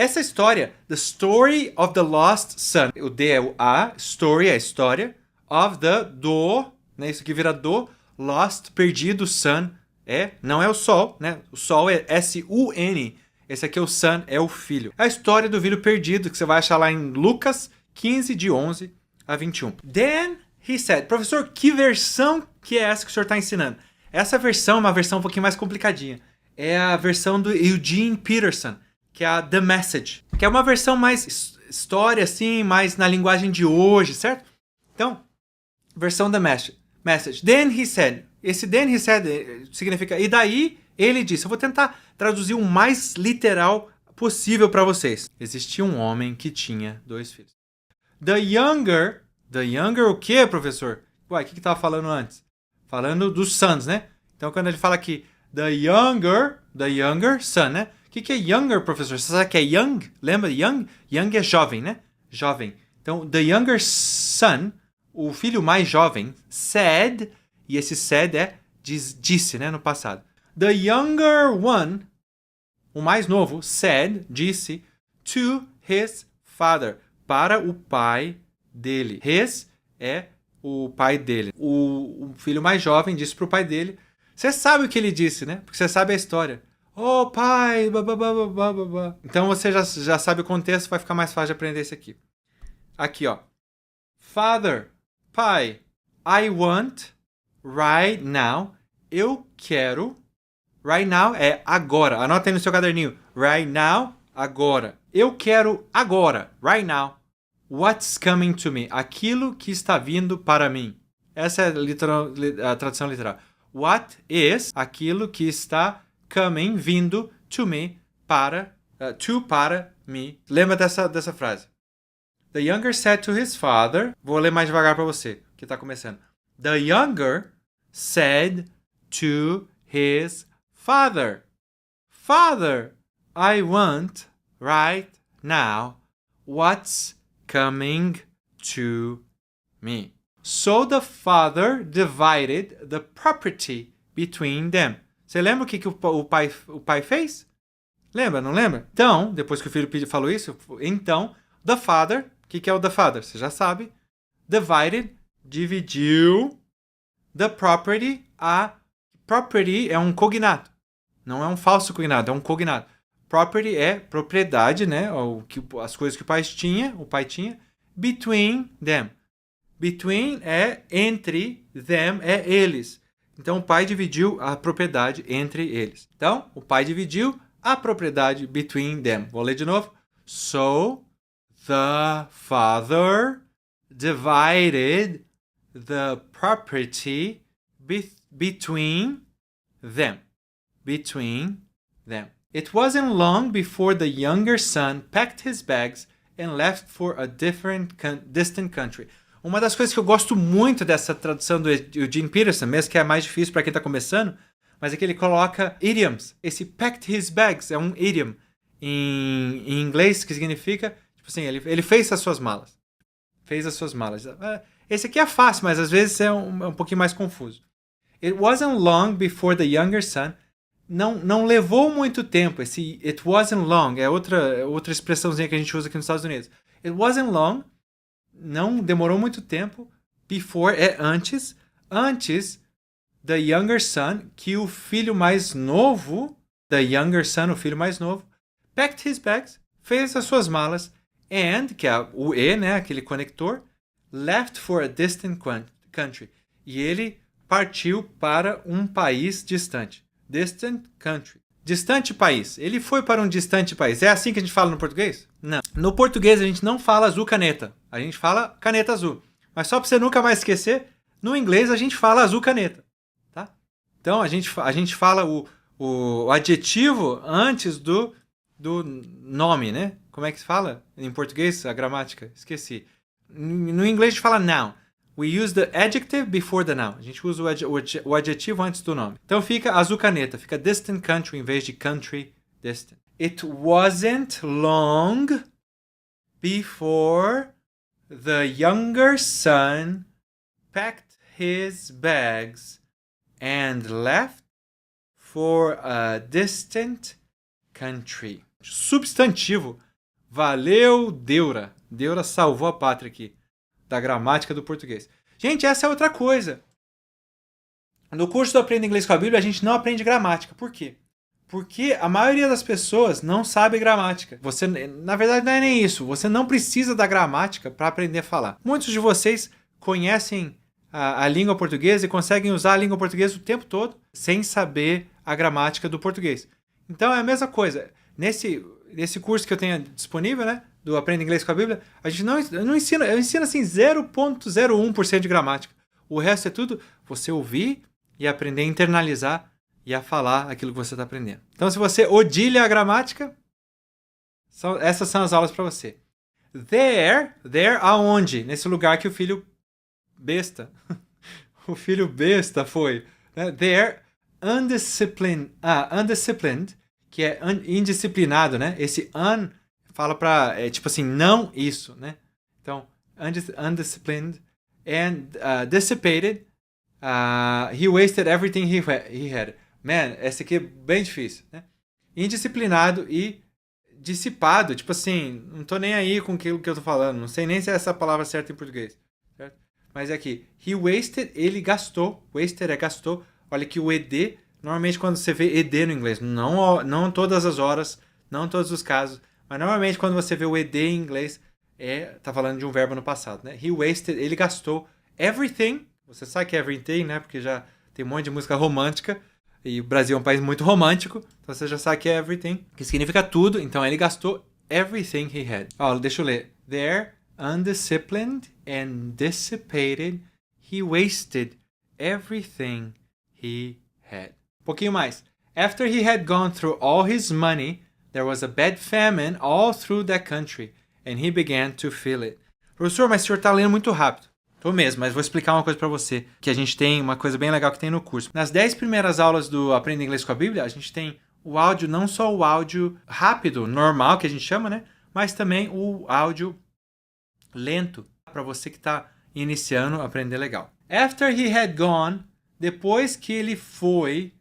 Essa história, The Story of the Lost Son. O D é o A, story é a história, of the, do, né? Isso aqui vira do, lost, perdido, son, não é o sol, né? O sol é S-U-N. Esse aqui é o son, é o filho. A história do filho perdido, que você vai achar lá em Lucas 15, de 11 a 21. Then he said, professor, que versão que é essa que o senhor está ensinando? Essa versão é uma versão um pouquinho mais complicadinha. É a versão do Eugene Peterson, que é a The Message, que é uma versão mais história, assim, mais na linguagem de hoje, certo? Então, versão The Message. Then he said. Esse then he said significa, e daí ele disse. Eu vou tentar traduzir o mais literal possível para vocês. Existia um homem que tinha 2 filhos. The younger o quê, professor? Uai, o que estava falando antes? Falando dos sons, né? Então, quando ele fala aqui, the younger son, né? O que é younger, professor? Você sabe que é young? Lembra? Young? Young é jovem, né? Jovem. Então, the younger son, o filho mais jovem, said, e esse said disse, né? No passado. The younger one, o mais novo, said, disse, to his father, para o pai dele. His é o pai dele. O filho mais jovem disse para o pai dele. Você sabe o que ele disse, né? Porque você sabe a história. Oh, pai, babá. Então você já sabe o contexto, vai ficar mais fácil de aprender isso aqui. Aqui, ó. Father, pai, I want, right now, eu quero. Right now é agora. Anota aí no seu caderninho. Right now, agora. Eu quero agora. Right now. What's coming to me? Aquilo que está vindo para mim. Essa é a tradução literal. What is aquilo que está coming, vindo, to me, para mim. Lembra dessa frase. The younger said to his father. Vou ler mais devagar para você, que está começando. The younger said to his father. Father, I want right now what's coming to me. So the father divided the property between them. Você lembra o que o pai fez? Lembra, não lembra? Então, depois que o filho falou isso, então, the father, o que é o the father? Você já sabe. Divided, dividiu the property. A property é um cognato. Não é um falso cognato, é um cognato. Property é propriedade, né? As coisas que o pai tinha. Between them. Between é entre, them é eles. Então, o pai dividiu a propriedade entre eles. Então, o pai dividiu a propriedade between them. Vou ler de novo. So, the father divided the property between them. Between them. It wasn't long before the younger son packed his bags and left for a distant country. Uma das coisas que eu gosto muito dessa tradução do Eugene Peterson, mesmo que é mais difícil para quem está começando, mas é que ele coloca idioms. Esse packed his bags é um idiom em inglês que significa, tipo assim, ele fez as suas malas. Fez as suas malas. Esse aqui é fácil, mas às vezes é um pouquinho mais confuso. It wasn't long before the younger son. Não levou muito tempo. Esse it wasn't long é outra expressãozinha que a gente usa aqui nos Estados Unidos. It wasn't long. Não demorou muito tempo. Before é antes. Antes, the younger son, que o filho mais novo, the younger son, o filho mais novo, packed his bags, fez as suas malas, and, que é o E, né, aquele conector, left for a distant country. E ele partiu para um país distante. Distant country. Distante país. Ele foi para um distante país. É assim que a gente fala no português? Não. No português a gente não fala azul caneta. A gente fala caneta azul. Mas só para você nunca mais esquecer, no inglês a gente fala azul caneta. Tá? Então a gente fala o adjetivo antes do nome, né? Como é que se fala em português a gramática? Esqueci. No inglês a gente fala noun. We use the adjective before the noun. A gente usa o adjetivo antes do nome. Então fica azul caneta. Fica distant country em vez de country distant. It wasn't long before the younger son packed his bags and left for a distant country. Substantivo Valeu, Deura. Deura salvou a pátria aqui da gramática do português. Gente, essa é outra coisa. No curso do Aprenda Inglês com a Bíblia, a gente não aprende gramática. Por quê? Porque a maioria das pessoas não sabe gramática. Você, na verdade, não é nem isso. Você não precisa da gramática para aprender a falar. Muitos de vocês conhecem a língua portuguesa e conseguem usar a língua portuguesa o tempo todo sem saber a gramática do português. Então é a mesma coisa. Nesse curso que eu tenho disponível, né, do Aprenda Inglês com a Bíblia, a gente não ensina, eu ensino assim 0,01% de gramática. O resto é tudo você ouvir e aprender a internalizar e a falar aquilo que você está aprendendo. Então, se você odilha a gramática, essas são as aulas para você. There aonde? Nesse lugar que o filho besta, o filho besta foi. Né? There, undisciplined, que é indisciplinado, né? Esse fala para, tipo assim, não isso, né? Então, undisciplined and dissipated, he wasted everything he had. Man, essa aqui é bem difícil, né? Indisciplinado e dissipado, tipo assim, não tô nem aí com aquilo que eu tô falando, não sei nem se é essa palavra certa em português, certo? Mas é aqui, he wasted, ele gastou, wasted é gastou, olha que o ed, normalmente quando você vê ed no inglês, não todas as horas, não todos os casos, mas normalmente quando você vê o ed em inglês, tá falando de um verbo no passado, né? He wasted, ele gastou everything, você sabe que é everything, né? Porque já tem um monte de música romântica, e o Brasil é um país muito romântico, então você já sabe que é everything, que significa tudo, então ele gastou everything he had. Ó, deixa eu ler. There, undisciplined and dissipated, he wasted everything he had. Um pouquinho mais. After he had gone through all his money, there was a bad famine all through that country, and he began to feel it. Professor, mas o senhor está lendo muito rápido. Tô mesmo, mas vou explicar uma coisa pra você, que a gente tem uma coisa bem legal que tem no curso. Nas 10 primeiras aulas do Aprenda Inglês com a Bíblia, a gente tem o áudio, não só o áudio rápido, normal, que a gente chama, né? Mas também o áudio lento, para você que está iniciando a aprender legal. After he had gone, depois que ele foi,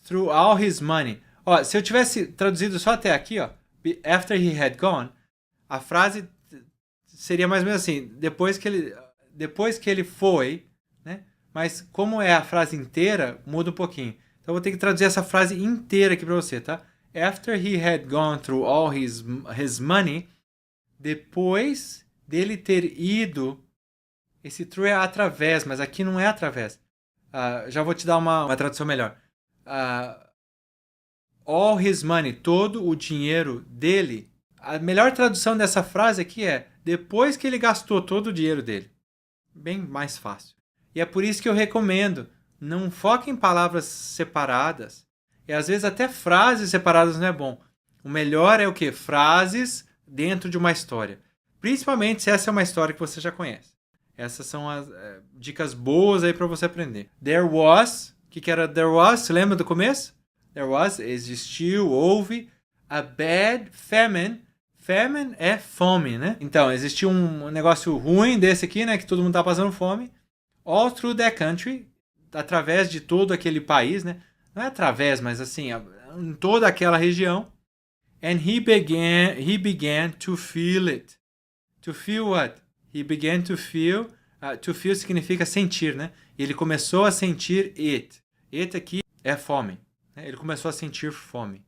through all his money. Ó, se eu tivesse traduzido só até aqui, ó, after he had gone, a frase seria mais ou menos assim, depois que ele foi, né? Mas como é a frase inteira, muda um pouquinho. Então eu vou ter que traduzir essa frase inteira aqui para você, tá? After he had gone through all his money, depois dele ter ido, esse through é através, mas aqui não é através. Já vou te dar uma tradução melhor. All his money, todo o dinheiro dele. A melhor tradução dessa frase aqui é depois que ele gastou todo o dinheiro dele. Bem mais fácil. E é por isso que eu recomendo, não foque em palavras separadas. E às vezes até frases separadas não é bom. O melhor é o quê? Frases dentro de uma história. Principalmente se essa é uma história que você já conhece. Essas são as dicas boas aí para você aprender. There was, o que era there was? Você lembra do começo? There was, existiu, houve, a bad famine. Famine é fome, né? Então, existiu um negócio ruim desse aqui, né? Que todo mundo tá passando fome. All through that country, através de todo aquele país, né? Não é através, mas assim, em toda aquela região. And he began to feel it. To feel what? He began to feel. To feel significa sentir, né? E ele começou a sentir it. It aqui é fome. Né? Ele começou a sentir fome.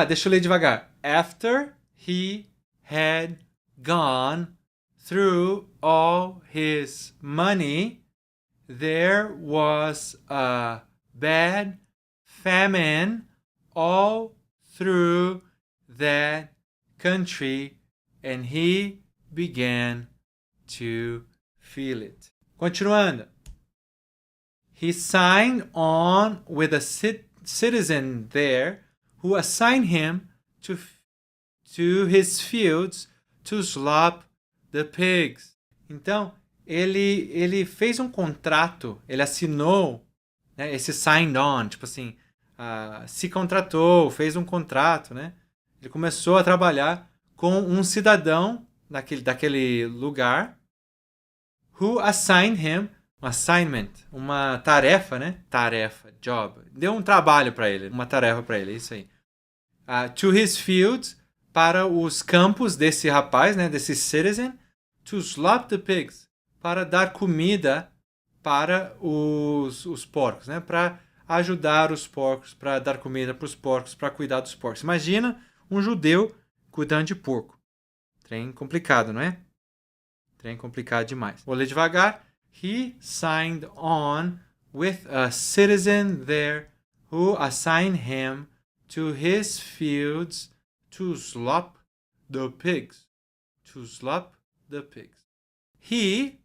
Deixa eu ler devagar. After he had gone through all his money, there was a bad famine all through that country, and he began to feel it. Continuando. He signed on with a citizen there who assigned him to his fields to slop the pigs. Então, ele fez um contrato, ele assinou, né, esse signed on, tipo assim, se contratou, fez um contrato, né? Ele começou a trabalhar com um cidadão daquele lugar, who assigned him, um assignment, uma tarefa, né? Tarefa, job. Deu um trabalho para ele, uma tarefa para ele, é isso aí. To his fields, para os campos desse rapaz, né, desse citizen, to slop the pigs, para dar comida para os porcos, né, para ajudar os porcos, para dar comida para os porcos, para cuidar dos porcos. Imagina um judeu cuidando de porco. Trem complicado, não é? Trem complicado demais. Vou ler devagar. He signed on with a citizen there who assigned him to his fields to slop the pigs. To slop the pigs. He,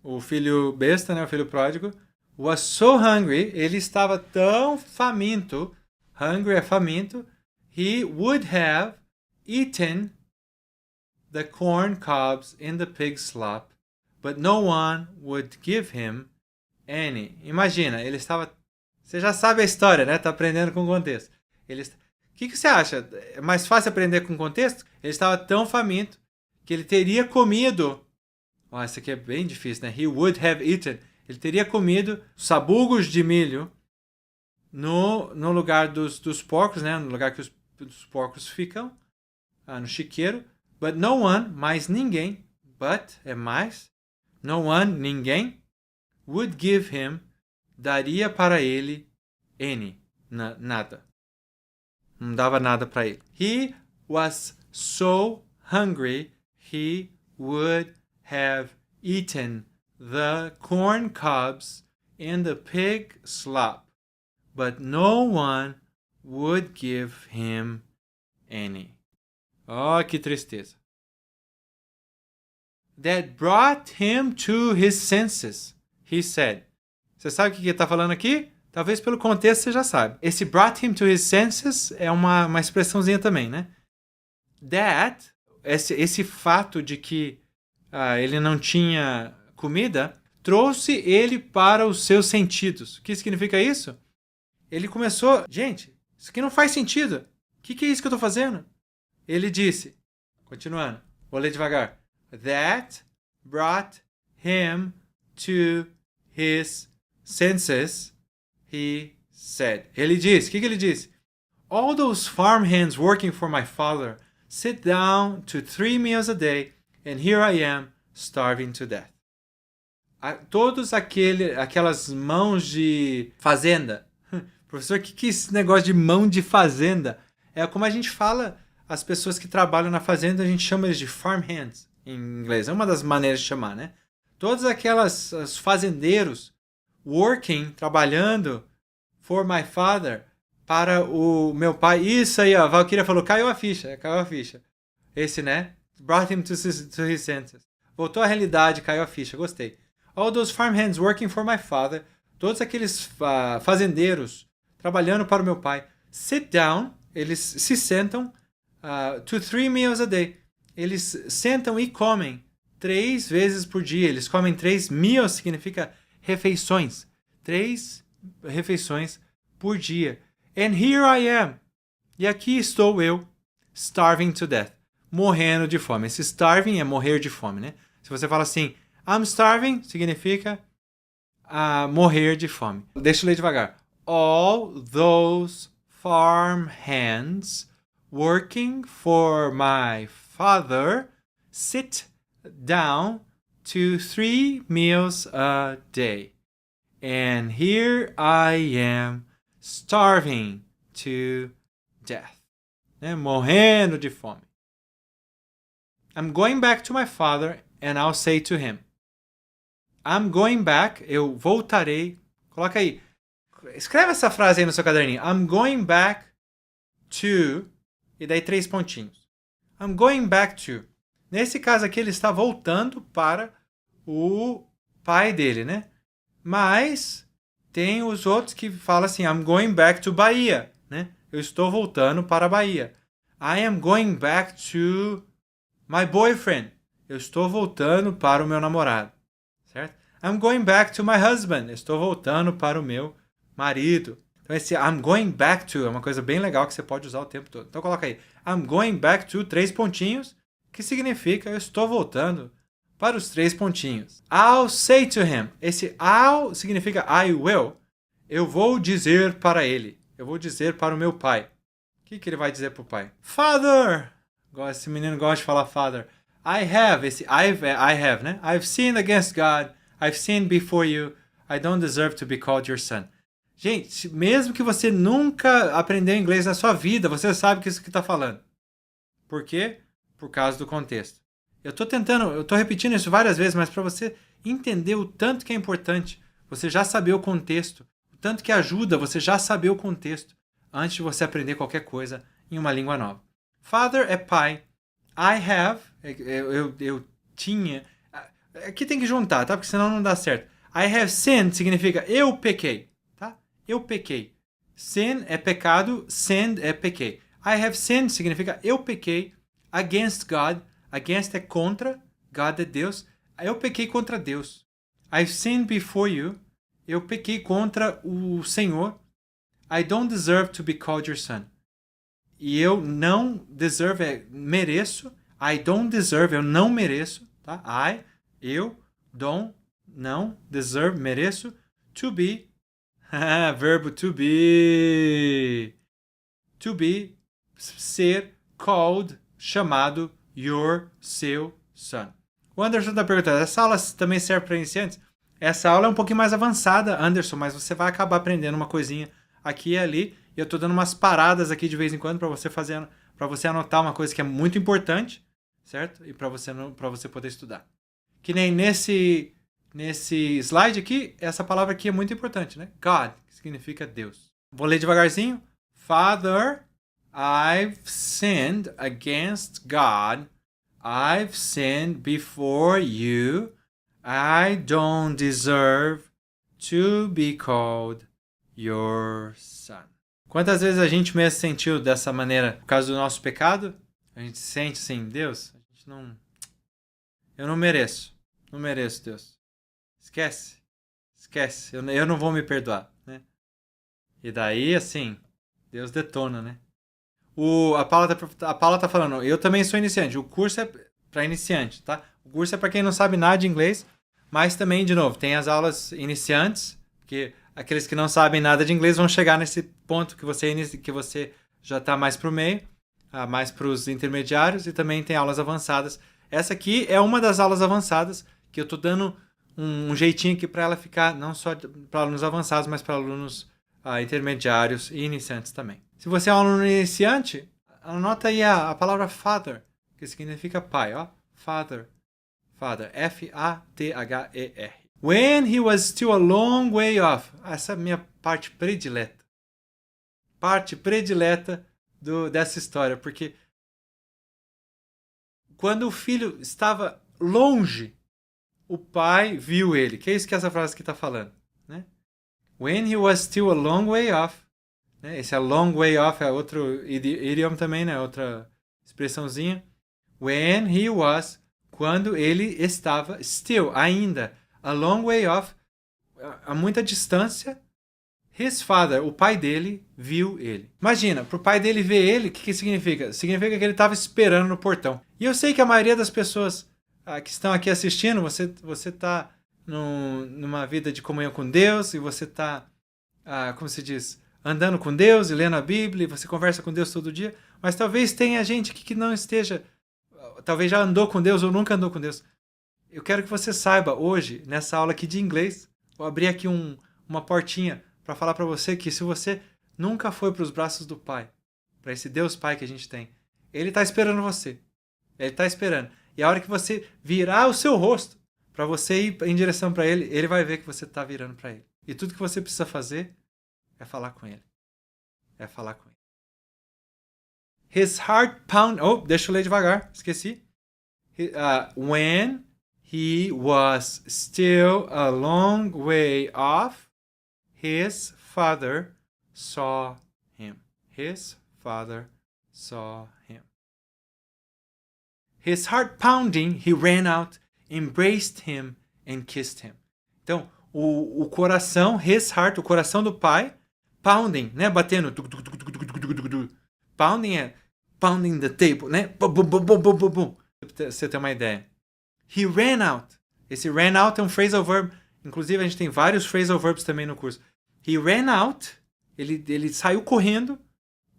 o filho besta, né, o filho pródigo, was so hungry, ele estava tão faminto, hungry é faminto, he would have eaten the corn cobs in the pig's slop, but no one would give him any. Imagina, ele estava... Você já sabe a história, né? Tá aprendendo com contexto. O que você acha? É mais fácil aprender com contexto? Ele estava tão faminto que ele teria comido... Oh, isso aqui é bem difícil, né? He would have eaten. Ele teria comido sabugos de milho no lugar dos porcos, né? No lugar que os porcos ficam, no chiqueiro. But no one, mais ninguém, but é mais, no one, ninguém, would give him, daria para ele, any, nada. Não dava nada para ele. He was so hungry, he would have eaten the corn cobs in the pig slop, but no one would give him any. Oh, que tristeza. That brought him to his senses, he said. Você sabe o que ele está falando aqui? Talvez pelo contexto você já sabe. Esse brought him to his senses é uma expressãozinha também, né? That, esse fato de que ele não tinha comida, trouxe ele para os seus sentidos. O que significa isso? Ele começou... Gente, isso aqui não faz sentido. O que é isso que eu estou fazendo? Ele disse, continuando, vou ler devagar. That brought him to his senses, he said. Ele disse, o que ele disse? All those farmhands working for my father sit down to 3 meals a day, and here I am, starving to death. Todos aquelas mãos de fazenda. Professor, o que é esse negócio de mão de fazenda? É como a gente fala, as pessoas que trabalham na fazenda, a gente chama eles de farmhands, em inglês. É uma das maneiras de chamar, né? Todos os fazendeiros working, trabalhando for my father, para o meu pai. Isso aí, ó, a Valkyria falou, caiu a ficha. Esse, né? Brought him to his senses. Voltou à realidade, caiu a ficha, gostei. All those farmhands working for my father, todos aqueles fazendeiros trabalhando para o meu pai, sit down, eles se sentam to 3 meals a day. Eles sentam e comem 3 vezes por dia. Eles comem 3 meals, significa refeições. 3 refeições por dia. And here I am. E aqui estou eu, starving to death. Morrendo de fome. Esse starving é morrer de fome, né? Se você fala assim, I'm starving, significa morrer de fome. Deixa eu ler devagar. All those farm hands working for my father sit down to 3 meals a day. And here I am, starving to death. Né? Morrendo de fome. I'm going back to my father and I'll say to him. I'm going back, eu voltarei. Coloca aí. Escreve essa frase aí no seu caderninho. I'm going back to... E daí 3 pontinhos. I'm going back to. Nesse caso aqui, ele está voltando para o pai dele, né? Mas tem os outros que falam assim, I'm going back to Bahia, né? Eu estou voltando para a Bahia. I am going back to my boyfriend. Eu estou voltando para o meu namorado, certo? I'm going back to my husband. Eu estou voltando para o meu marido. Então esse I'm going back to é uma coisa bem legal que você pode usar o tempo todo. Então coloca aí, I'm going back to 3 pontinhos, que significa eu estou voltando para os 3 pontinhos. I'll say to him. Esse I'll significa I will. Eu vou dizer para ele. Eu vou dizer para o meu pai. O que ele vai dizer para o pai? Father, Esse menino gosta de falar father. I have, esse I have, né? I've sinned against God. I've sinned before you. I don't deserve to be called your son. Gente, mesmo que você nunca aprendeu inglês na sua vida, você sabe que isso que está falando. Por quê? Por causa do contexto. Eu tô repetindo isso várias vezes, mas para você entender o tanto que é importante você já saber o contexto, o tanto que ajuda você já saber o contexto antes de você aprender qualquer coisa em uma língua nova. Father é pai. I have, eu tinha. Aqui tem que juntar, tá? Porque senão não dá certo. I have sinned significa eu pequei, tá? Eu pequei. Sin é pecado, sinned é pequei. I have sinned significa eu pequei against God. Against é contra, God é Deus. Eu pequei contra Deus. I've sinned before you. Eu pequei contra o Senhor. I don't deserve to be called your son. E eu não deserve, mereço. I don't deserve, eu não mereço. Tá? Eu, don't, não, deserve, mereço. To be, verbo to be. To be, ser, called, chamado, your, seu, son. O Anderson está perguntando, essa aula também serve para iniciantes? Essa aula é um pouquinho mais avançada, Anderson, mas você vai acabar aprendendo uma coisinha aqui e ali. E eu estou dando umas paradas aqui de vez em quando para você anotar uma coisa que é muito importante, certo? E para você poder estudar. Que nem nesse slide aqui, essa palavra aqui é muito importante, né? God, que significa Deus. Vou ler devagarzinho. Father, I've sinned against God. I've sinned before you. I don't deserve to be called your son. Quantas vezes a gente mesmo sentiu dessa maneira por causa do nosso pecado? A gente sente assim, Deus, eu não mereço. Não mereço, Deus. Esquece. Eu não vou me perdoar, né? E daí, assim, Deus detona, né? A Paula tá falando, eu também sou iniciante. O curso é para iniciante, tá? O curso é para quem não sabe nada de inglês, mas também, de novo, tem as aulas iniciantes, porque aqueles que não sabem nada de inglês vão chegar nesse ponto que você já está mais para o meio, mais para os intermediários, e também tem aulas avançadas. Essa aqui é uma das aulas avançadas, que eu estou dando um jeitinho aqui para ela ficar não só para alunos avançados, mas para alunos intermediários e iniciantes também. Se você é um aluno iniciante, anota aí a palavra father, que significa pai, ó. Father. F-A-T-H-E-R. When he was still a long way off. Essa é a minha parte predileta. Parte predileta dessa história, porque quando o filho estava longe, o pai viu ele. Que é isso que essa frase aqui está falando, né? When he was still a long way off. Né? Esse a long way off é outro idioma também, né? Outra expressãozinha. When he was, quando ele estava, still, ainda, a long way off, a muita distância, his father, o pai dele, viu ele. Imagina, pro pai dele ver ele, o que significa? Significa que ele estava esperando no portão. E eu sei que a maioria das pessoas que estão aqui assistindo, você está numa vida de comunhão com Deus, e você está, como se diz, andando com Deus e lendo a Bíblia, e você conversa com Deus todo dia, mas talvez tenha gente que não esteja, talvez já andou com Deus ou nunca andou com Deus. Eu quero que você saiba hoje, nessa aula aqui de inglês, vou abrir aqui uma portinha para falar para você que se você nunca foi para os braços do Pai, para esse Deus Pai que a gente tem, Ele está esperando você. Ele está esperando. E a hora que você virar o seu rosto para você ir em direção para Ele, Ele vai ver que você está virando para Ele. E tudo que você precisa fazer é falar com Ele. É falar com Ele. His heart pound... Oh, deixa eu ler devagar. Esqueci. When he was still a long way off, his father saw him. His father saw him. His heart pounding, he ran out, embraced him and kissed him. Então, o coração, his heart, o coração do pai, pounding, né, batendo. Pounding é pounding the table, né? Bum, bum, bum, bum, bum, bum. Pra você ter uma ideia. He ran out. Esse ran out é um phrasal verb. Inclusive, a gente tem vários phrasal verbs também no curso. He ran out. Ele saiu correndo,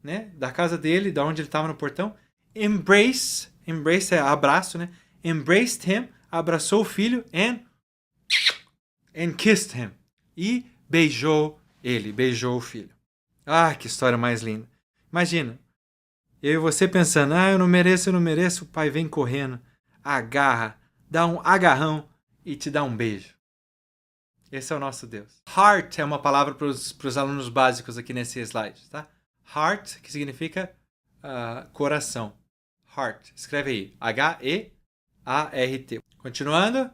né, da casa dele, da onde ele estava no portão. embrace é abraço, né? Embraced him, abraçou o filho, and kissed him. E beijou o filho. Ah, que história mais linda. Imagina, eu e você pensando, eu não mereço, o pai vem correndo, agarra, dá um agarrão e te dá um beijo. Esse é o nosso Deus. Heart é uma palavra para os alunos básicos aqui nesse slide, tá? Heart, que significa coração. Heart. Escreve aí. H-E-A-R-T. Continuando.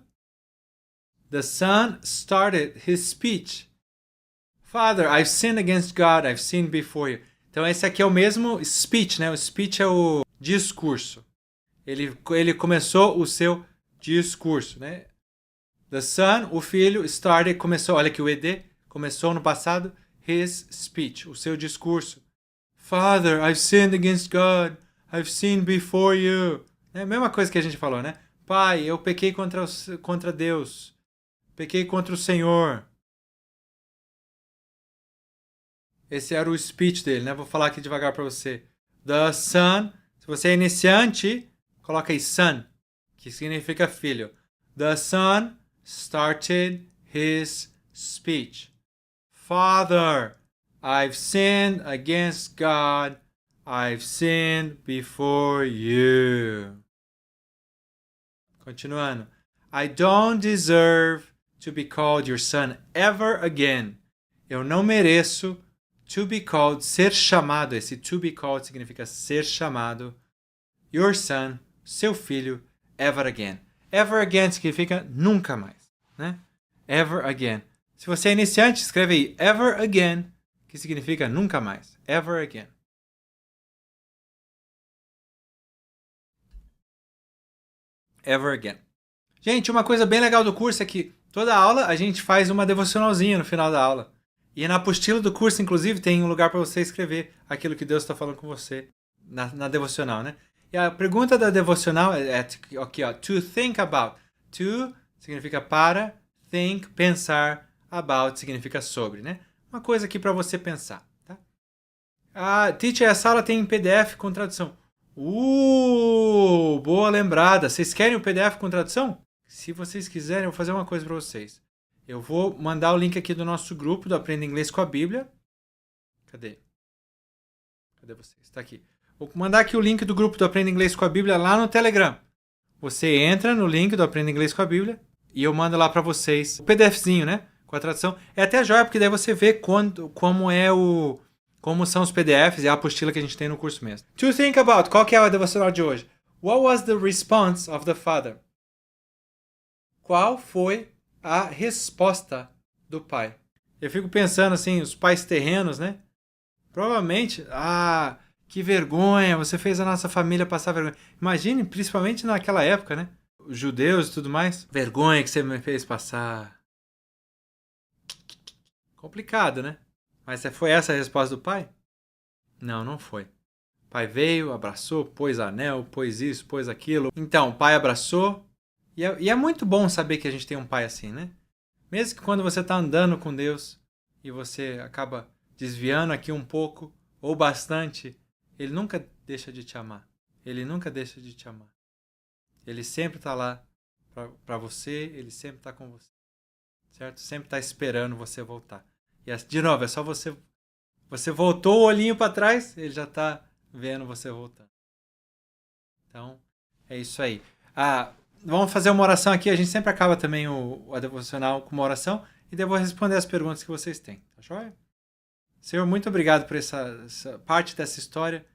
The son started his speech. Father, I've sinned against God. I've sinned before you. Então esse aqui é o mesmo speech, né? O speech é o discurso. Ele começou o seu discurso, né? The son, o filho, started, começou, olha aqui o ED, começou no passado, his speech, o seu discurso. Father, I've sinned against God. I've sinned before you. É a mesma coisa que a gente falou, né? Pai, eu pequei contra Deus. Pequei contra o Senhor. Esse era o speech dele, né? Vou falar aqui devagar para você. The son, se você é iniciante, coloca aí son, que significa filho. The son started his speech. Father, I've sinned against God. I've sinned before you. Continuando. I don't deserve to be called your son ever again. Eu não mereço to be called, ser chamado. Esse to be called significa ser chamado. Your son, seu filho, ever again. Ever again significa nunca mais, né? Ever again. Se você é iniciante, escreve aí ever again, que significa nunca mais. Ever again. Ever again. Gente, uma coisa bem legal do curso é que toda aula a gente faz uma devocionalzinha no final da aula. E na apostila do curso, inclusive, tem um lugar para você escrever aquilo que Deus está falando com você na devocional, né? E a pergunta da devocional é aqui, ó. To think about. To significa para, think, pensar, about significa sobre, né? Uma coisa aqui para você pensar, tá? Teacher, essa aula tem PDF com tradução. Boa lembrada. Vocês querem o PDF com tradução? Se vocês quiserem, eu vou fazer uma coisa para vocês. Eu vou mandar o link aqui do nosso grupo do Aprenda Inglês com a Bíblia. Cadê vocês? Está aqui. Vou mandar aqui o link do grupo do Aprenda Inglês com a Bíblia lá no Telegram. Você entra no link do Aprenda Inglês com a Bíblia e eu mando lá para vocês o PDFzinho, né? Com a tradução. É até joia, porque daí você vê como são os PDFs e a apostila que a gente tem no curso mesmo. To think about. Qual que é a devocional de hoje? What was the response of the father? Qual foi a resposta do pai? Eu fico pensando assim, os pais terrenos, né? Provavelmente, que vergonha, você fez a nossa família passar vergonha. Imagine, principalmente naquela época, né? Os judeus e tudo mais. Vergonha que você me fez passar. Complicado, né? Mas foi essa a resposta do pai? Não, não foi. O pai veio, abraçou, pôs anel, pôs isso, pôs aquilo. Então, o pai abraçou. E é muito bom saber que a gente tem um pai assim, né? Mesmo que quando você está andando com Deus e você acaba desviando aqui um pouco ou bastante, Ele nunca deixa de te amar. Ele nunca deixa de te amar. Ele sempre está lá para você, Ele sempre está com você. Certo? Sempre está esperando você voltar. E de novo, é só você voltou o olhinho para trás, Ele já está vendo você voltando. Então, é isso aí. Vamos fazer uma oração aqui. A gente sempre acaba também a devocional com uma oração. E daí eu vou responder as perguntas que vocês têm. Tá joia? Senhor, muito obrigado por essa parte dessa história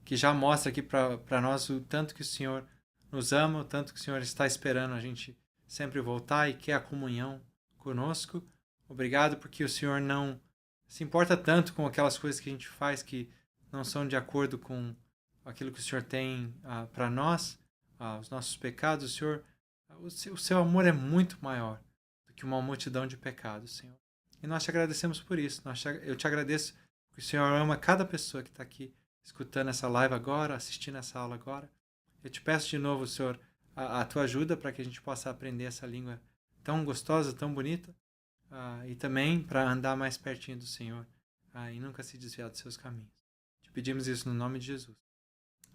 que já mostra aqui para nós o tanto que o Senhor nos ama, o tanto que o Senhor está esperando a gente sempre voltar e quer a comunhão conosco. Obrigado porque o Senhor não se importa tanto com aquelas coisas que a gente faz que não são de acordo com aquilo que o Senhor tem para nós. Os nossos pecados, Senhor, o seu amor é muito maior do que uma multidão de pecados, Senhor. E nós te agradecemos por isso. Eu te agradeço porque o Senhor ama cada pessoa que está aqui escutando essa live agora, assistindo essa aula agora. Eu te peço de novo, Senhor, a tua ajuda para que a gente possa aprender essa língua tão gostosa, tão bonita, e também para andar mais pertinho do Senhor e nunca se desviar dos seus caminhos. Te pedimos isso no nome de Jesus.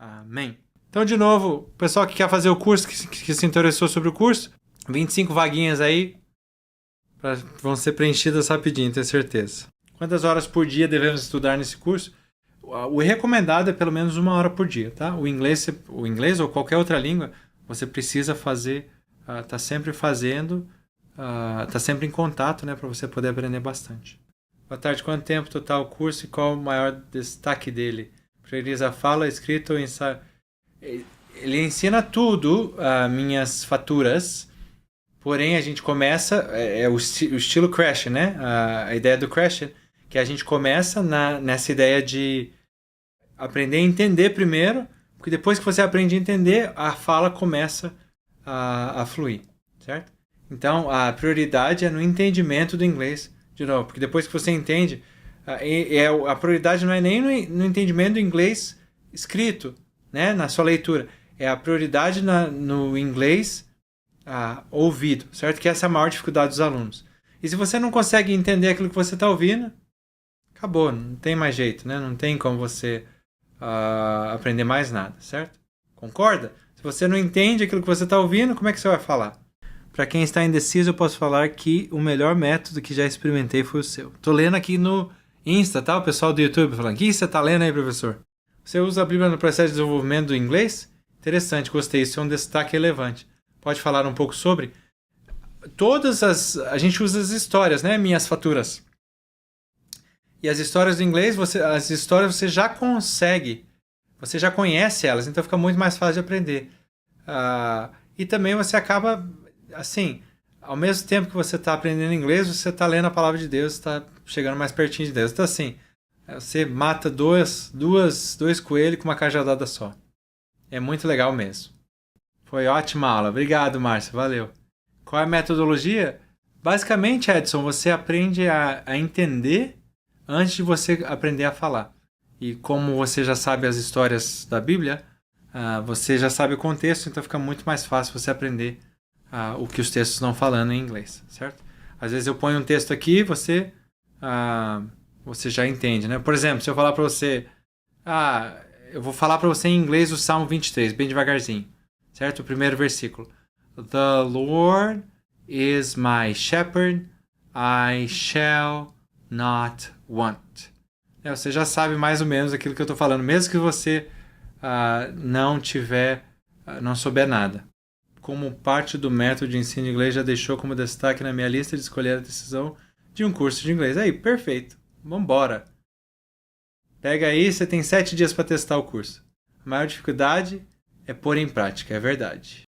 Amém. Então, de novo, o pessoal que quer fazer o curso, que se interessou sobre o curso, 25 vaguinhas aí vão ser preenchidas rapidinho, tenho certeza. Quantas horas por dia devemos estudar nesse curso? O recomendado é pelo menos 1 hora por dia, tá? O inglês ou qualquer outra língua, você precisa fazer, tá sempre fazendo, tá sempre em contato, né, para você poder aprender bastante. Boa tarde, quanto tempo total o curso e qual o maior destaque dele? Prioriza a fala, escrita ou ensaio? Ele ensina tudo, minhas faturas, porém a gente começa, o estilo Crash, né? A ideia do Crash, que a gente começa nessa ideia de aprender a entender primeiro, porque depois que você aprende a entender, a fala começa a fluir, certo? Então, a prioridade é no entendimento do inglês, de novo, porque depois que você entende, a prioridade não é nem no entendimento do inglês escrito, né, na sua leitura, é a prioridade no inglês ouvido, certo? Que essa é a maior dificuldade dos alunos. E se você não consegue entender aquilo que você está ouvindo, acabou, não tem mais jeito, né? Não tem como você aprender mais nada, certo? Concorda? Se você não entende aquilo que você está ouvindo, como é que você vai falar? Para quem está indeciso, eu posso falar que o melhor método que já experimentei foi o seu. Tô lendo aqui no Insta, tá? O pessoal do YouTube falando, o que você tá lendo aí, professor? Você usa a Bíblia no processo de desenvolvimento do inglês? Interessante, gostei, isso é um destaque relevante. Pode falar um pouco sobre? A gente usa as histórias, né? Minhas faturas. E as histórias do inglês, você já consegue, você já conhece elas, então fica muito mais fácil de aprender. E também você acaba, assim, ao mesmo tempo que você está aprendendo inglês, você está lendo a palavra de Deus, está chegando mais pertinho de Deus. Então, assim, você mata dois coelhos com uma cajadada só. É muito legal mesmo. Foi ótima aula. Obrigado, Márcio. Valeu. Qual é a metodologia? Basicamente, Edson, você aprende a entender antes de você aprender a falar. E como você já sabe as histórias da Bíblia, você já sabe o contexto, então fica muito mais fácil você aprender o que os textos estão falando em inglês, certo? Às vezes eu ponho um texto aqui, você já entende, né? Por exemplo, se eu falar para você, eu vou falar para você em inglês o Salmo 23, bem devagarzinho, certo? O primeiro versículo. The Lord is my shepherd, I shall not want. Você já sabe mais ou menos aquilo que eu estou falando, mesmo que você não souber nada. Como parte do método de ensino de inglês, já deixou como destaque na minha lista de escolher a decisão de um curso de inglês. Aí, perfeito. Vambora. Pega aí, você tem 7 dias para testar o curso. A maior dificuldade é pôr em prática, é verdade.